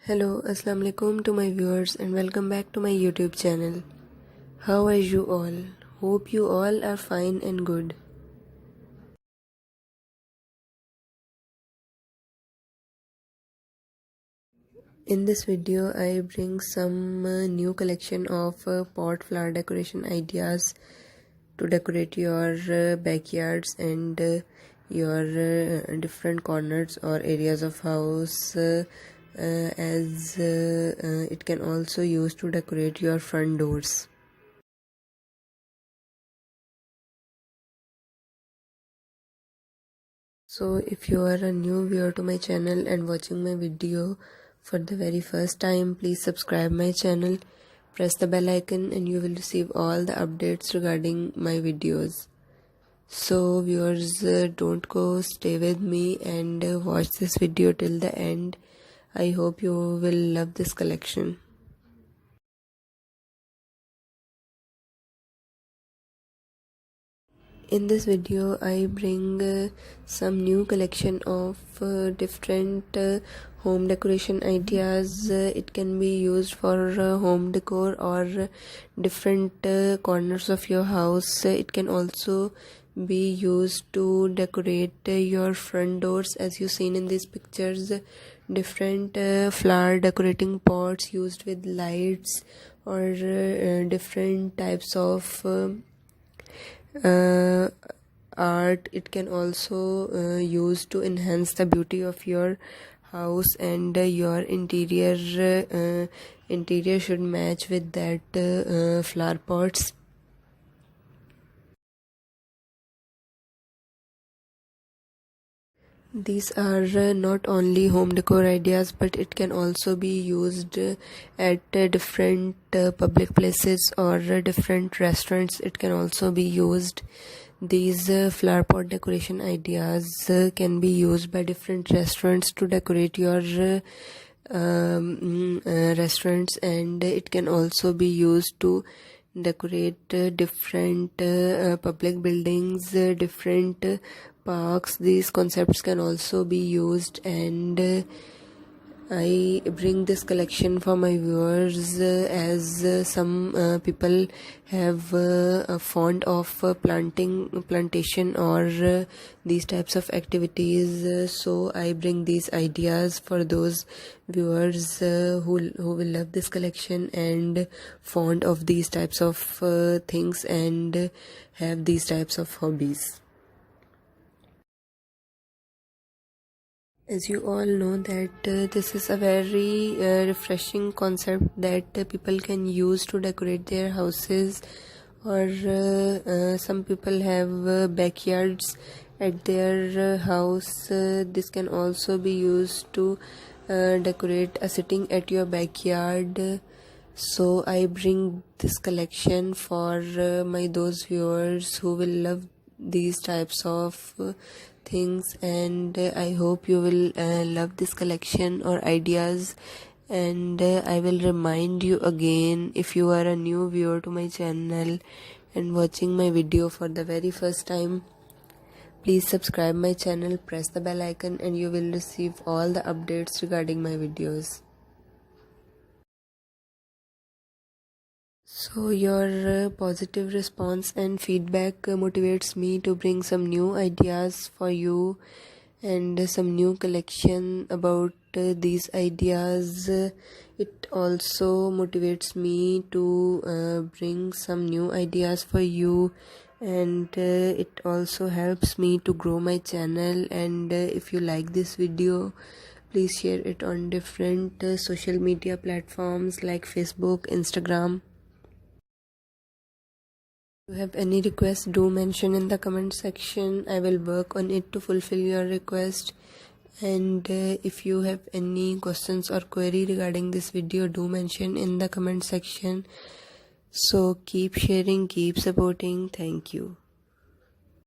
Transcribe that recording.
Hello, Assalamu alaikum to my viewers and welcome back to my YouTube channel. How are you all? Hope you all are fine and good. In this video, I bring some new collection of pot flower decoration ideas to decorate your backyards and your different corners or areas of house, as it can also use to decorate your front doors. So if you are a new viewer to my channel and watching my video for the very first time, please subscribe my channel, press the bell icon and you will receive all the updates regarding my videos. So viewers, don't go, stay with me and watch this video till the end. I hope you will love this collection. In this video, I bring some new collection of different home decoration ideas. It can be used for home decor or different corners of your house. It can also be used to decorate your front doors, as you seen in these pictures. Different flower decorating pots used with lights or different types of art. It can also use to enhance the beauty of your house, and your interior should match with that flower pots. These are not only home decor ideas, but it can also be used at different public places or different restaurants. It can also be used. These flower pot decoration ideas can be used by different restaurants to decorate your restaurants, and it can also be used to decorate different public buildings, different parks. These concepts can also be used, and I bring this collection for my viewers as some people have a fond of plantation or these types of activities. So I bring these ideas for those viewers who will love this collection and fond of these types of things and have these types of hobbies. As you all know that this is a very refreshing concept that people can use to decorate their houses, or some people have backyards at their house. This can also be used to decorate a sitting at your backyard. So I bring this collection for my those viewers who will love these types of things, and I hope you will love this collection or ideas. And I will remind you again, if you are a new viewer to my channel and watching my video for the very first time, please subscribe my channel, press the bell icon and you will receive all the updates regarding my videos. So your positive response and feedback motivates me to bring some new ideas for you and some new collection about these ideas. It also motivates me to bring some new ideas for you, and it also helps me to grow my channel. And if you like this video, please share it on different social media platforms like Facebook, Instagram. If you have any request, do mention in the comment section. I will work on it to fulfill your request. And if you have any questions or query regarding this video, do mention in the comment section. So keep sharing, keep supporting. Thank you.